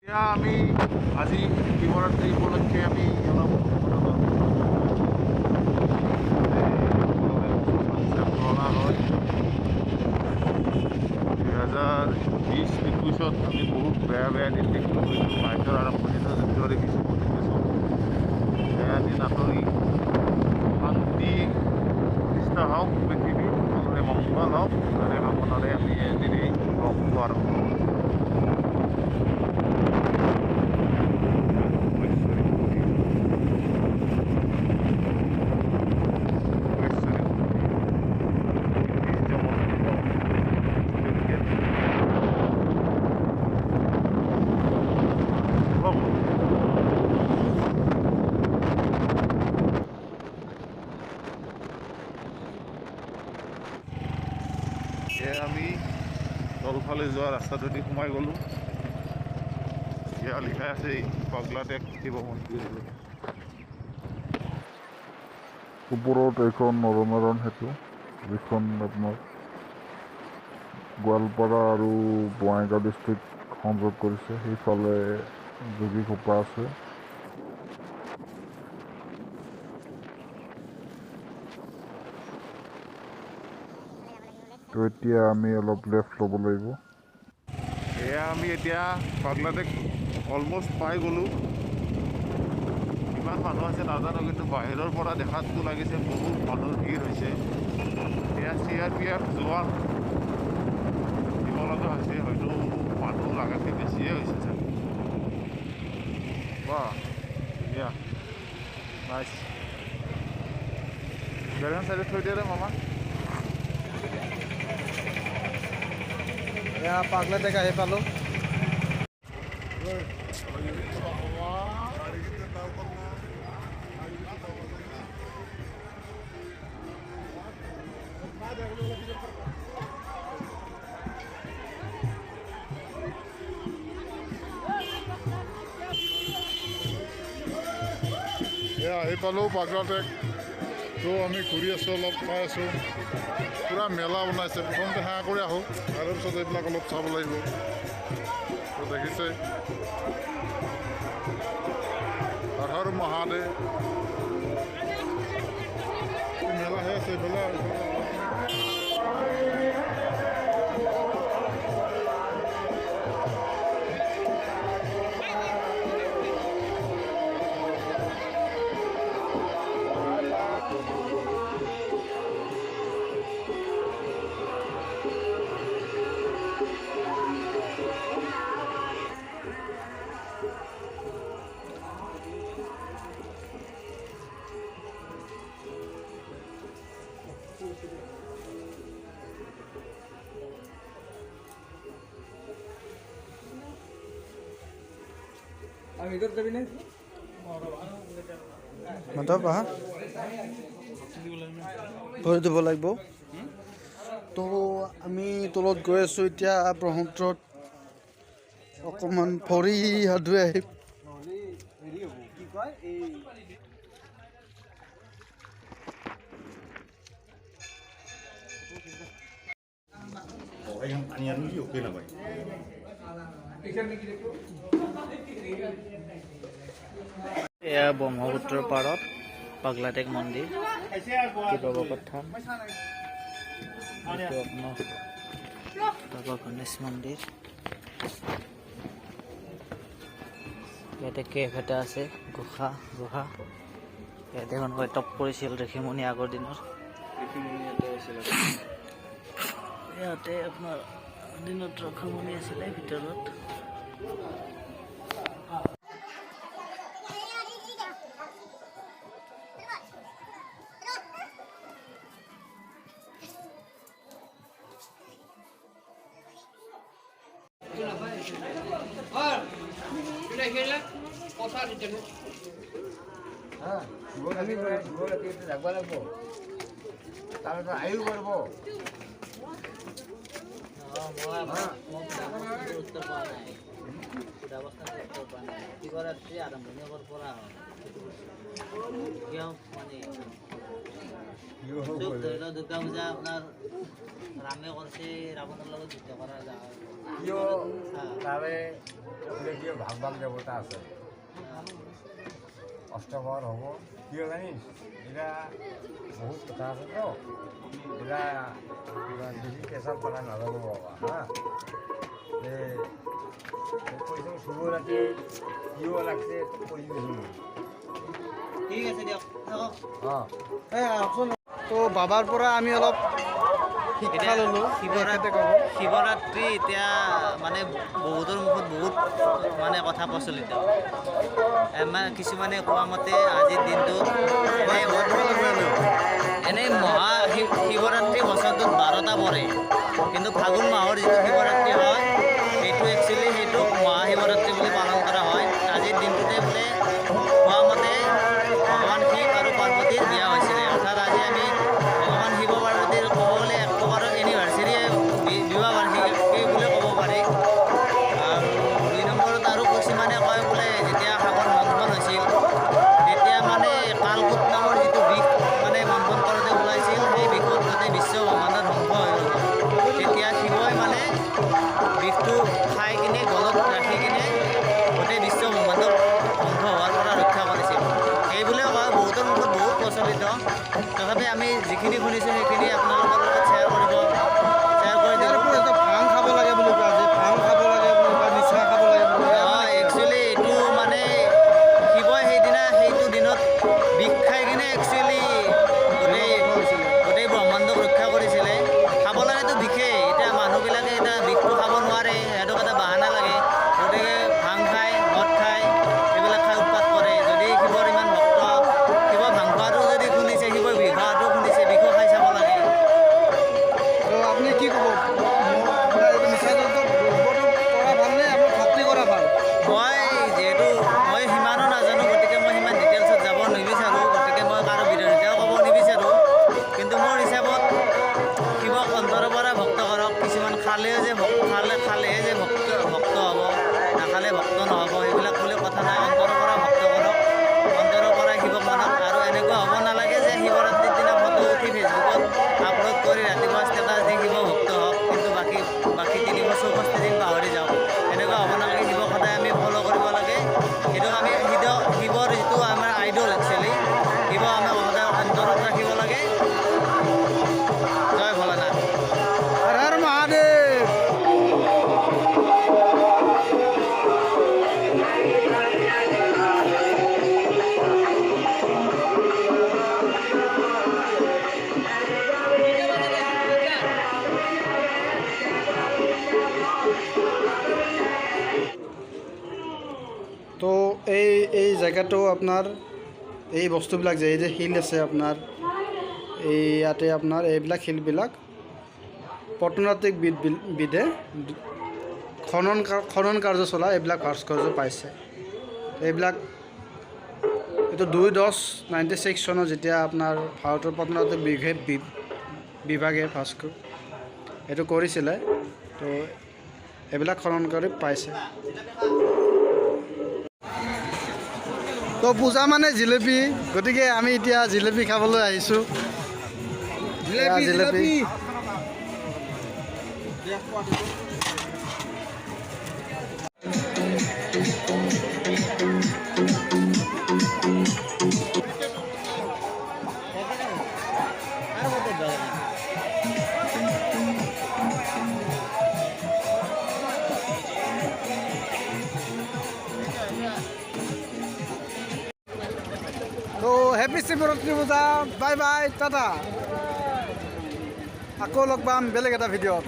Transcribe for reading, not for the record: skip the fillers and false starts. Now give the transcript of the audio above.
আমি আজি শিৱৰাত্ৰি উপলক্ষে আমি অলপ কৰা হয় 2020-21 আমি বহুত বেয়া দিন দেখিলোঁ বাহিৰৰ আৰম্ভণিতে যুদ্ধ দেখিছোঁ বেয়া দিন আঁতৰি শান্তি প্ৰতিষ্ঠা হওক পৃথিৱীত সকলোৰে মংগল হওক তাৰে কামনাৰে আমি এদিনেই ব্ৰহ্মটো আৰম্ভ কৰোঁ। আমি তলফালে যোৱা ৰাস্তাটোদি সোমাই গ'লোঁ। ইয়াত লিখা আছে পাগলাটেক শিৱ মন্দিৰ। ওপৰত এখন নৰনাৰায়ণ সেতু যিখন আপোনাৰ গোৱালপাৰা আৰু বঙাইগাঁও ডিষ্ট্ৰিক্ট সংযোগ কৰিছে। সেইফালে যোগীঘোপা আছে। তো এতিয়া আমি অলপ লেফ্ট ল'ব লাগিব। এয়া আমি এতিয়া পাগলাটেক অলমষ্ট পাই গ'লোঁ। কিমান মানুহ আছে নাজানো, কিন্তু বাহিৰৰ পৰা দেখাতটো লাগিছে বহুত মানুহৰ ভিৰ হৈছে। এয়া CRPF জোৱান দিব লগা হৈছে, হয়তো মানুহ লাগাতকৈ বেছিয়ে হৈছে চাগে। বাহ ধুনীয়া নাইচ। গাড়ীখন চাইডে থৈ দিয়ে দে মামা। এয়া পাগলাটেক আহি পালোঁ। আহি পালোঁ পাগলাটেক। তো আমি ঘূৰি আছোঁ, অলপ চাই আছোঁ। পূৰা মেলা বনাইছে। প্ৰথমতে সেৱা কৰি আহোঁ, তাৰপিছত এইবিলাক অলপ চাব লাগিব। তো দেখিছে হৰ হৰ মহাদেৱ। মেলা হৈ আছে এইফালে। ভৰি দিব লাগিব। তো আমি তলত গৈ আছোঁ এতিয়া ব্ৰহ্মপুত্ৰত অকণমান ভৰি হাত ধুই আহিম। এয়া ব্ৰহ্মপুত্ৰৰ পাৰত পাগলাটেক মন্দিৰ, শিৱবাবাৰ থান। এইটো আপোনাৰ বাবা গণেশ মন্দিৰ। ইয়াতে কেভ এটা আছে, গুহা। ইয়াতে কোনোবাই টপ কৰিছিল ঋষিমুনি আগৰ দিনৰ। ইয়াতে আপোনাৰ দিনত ঋষিমুনি আছিলে ভিতৰত। শিৱৰাত্ৰি আৰম্ভণি পৰা হয় মানে দুৰ্গা পূজা আপোনাৰ ৰামে কৰিছে ৰাৱণৰ লগত যুদ্ধ কৰা যায়। কিয় ভাগ ভাগ দেৱতা আছে অষ্টমৰ হ'ব কিয় জানিস এটা বহুত কথা আছে তো এটা বেছি পেচাব কৰা নাযাব বাবা হা কৈছোঁ শুভ ৰাতি কিয় লাগছে তোক কৈ দিছোঁ ঠিক আছে দিয়ক অঁ তো বাবাৰ পৰা আমি অলপ শিক্ষা ল'লোঁ। শিৱৰাত্ৰি এতিয়া মানে বহুতৰ মুখত বহুত মানে কথা প্ৰচলিত কিছুমানে কোৱা মতে আজিৰ দিনটোত এনেই শিৱৰাত্ৰি বছৰটোত 12টা পৰে কিন্তু ফাগুন মাহৰ যিটো শিৱৰাত্ৰি হয় সেইটো একচুৱেলি সেইটো মহাশিৱৰাত্ৰি বুলি পালন কৰা হয় আজিৰ দিনটোতে বোলে কোৱা মতে ভগৱান শিৱ আৰু পাৰ্বতীৰ বিয়া হৈছিলে অৰ্থাৎ আজি আমি ভগৱান শিৱ পাৰ্বতীৰ ক'ব গ'লে এক প্ৰকাৰৰ এনিভাৰ্চেৰিয়ে বিবাহ বাৰ্ষিকী বুলি ক'ব পাৰি আৰু 2 নম্বৰত আৰু কিছুমানে কয় বোলে যেতিয়া সাগৰ মন্থন হৈছিল তেতিয়া মানে কালকুট নামৰ যিটো বিষ মানে মন্থন কৰোঁতে ওলাইছিল সেই বিষত গোটেই বিশ্ব ব্ৰহ্মাণ্ড ধ্বংস হৈ গ'ল তেতিয়া শিৱই মানে বিষটো খাই কিনে গলত ৰাখি কিনে গোটেই বিশ্ব ব্ৰহ্মাণ্ডক ধ্বংস হোৱাৰ পৰা ৰক্ষা কৰিছিল এইবুলিও কয় বহুতৰ মুখত বহুত প্ৰচলিত তথাপি আমি যিখিনি শুনিছোঁ সেইখিনি আপোনালোকৰ লগত শ্বেয়াৰ কৰি দিলোঁ ভাং খাব লাগে বুলি কোৱা যে ভাং খাব লাগে বুলি কোৱা নিচা খাব লাগে বুলি একচুৱেলি এইটো মানে শিৱই সেইদিনা সেইটো দিনত বিষ খাই কিনে একচুৱেলি গোটেই ব্ৰহ্মাণ্ডক ৰক্ষা কৰিছিলে খাব লাগেতো বিষেই এতিয়া মানুহবিলাকে এতিয়া বিষটো খাব নোৱাৰে সিহঁতক এটা বাহানা লাগে গতিকে ভাং খায় মদ খায় এইবিলাক খাই উৎপাত কৰে যদি শিৱৰ ইমান ভক্ত শিৱ ভাং খোৱাটো যদি শুনিছে শিৱই বিষ খোৱাটো শুনিছে বিষো খাই চাব লাগে তো আপুনি কি ক'ব নিচা দ্ৰব্য কৰা ভালনে আমাৰ ভক্তি কৰা ভাল মই যিহেতু মই সিমানো নাজানো গতিকে মই সিমান ডিটেইলছত যাব নিবিচাৰোঁ গতিকে মই কাৰো বিৰোধিতাও ক'ব নিবিচাৰোঁ কিন্তু মোৰ হিচাপত শিৱক অন্তৰৰ পৰা ভক্ত কৰক কিছুমান খালেহে যে ভক্ত হ'ব নাখালে ভক্ত নহ'ব সেইবিলাক বুলি কথা নাই অন্তৰৰ পৰা ভক্ত কৰক অন্তৰৰ পৰা শিৱক মানক আৰু এনেকুৱা হ'ব নালাগে যে শিৱৰাত্ৰিৰ দিনা ফটো উঠি ফেচবুকত আপলোড কৰি ৰাতিপুৱা ষ্টেটাছ দি শিৱ ভক্ত হওক কিন্তু বাকী 364 দিন পাহৰি যাওক এনেকুৱা হ'ব নালাগে শিৱক সদায় আমি ফ'ল' কৰিব লাগে সেইটোক আমি শিৱৰ যিটো আমাৰ আইডল একচুৱেলি শিৱক আমি সদায় অন্তৰত ৰাখিব লাগে জয় ভোলানাথ হৰ হৰ মহাদেৱ তো এই জেগাটো আপোনাৰ এই বস্তুবিলাক যে এই যে শিল আছে আপোনাৰ এই ইয়াতে আপোনাৰ এইবিলাক শিলবিলাক প্ৰত্নতাত্ত্বিক বিদে খনন কাৰ্য চলা এইবিলাক ভাস্কৰ্য পাইছে এইবিলাক এইটো 2/10/96 চনত যেতিয়া আপোনাৰ ভাৰতৰ প্ৰত্নতাত্ত্বিক বিভাগে ভাস্কৰ এইটো কৰিছিলে তো এইবিলাক খনন কৰি পাইছে তো পূজা মানে জিলেপি গতিকে আমি এতিয়া জিলেপি খাবলৈ আহিছোঁ জিলেপি তো হেপী শিৱৰাত্ৰি পূজা বাই বাই টাটা আকৌ লগ পাম বেলেগ এটা ভিডিঅ'ত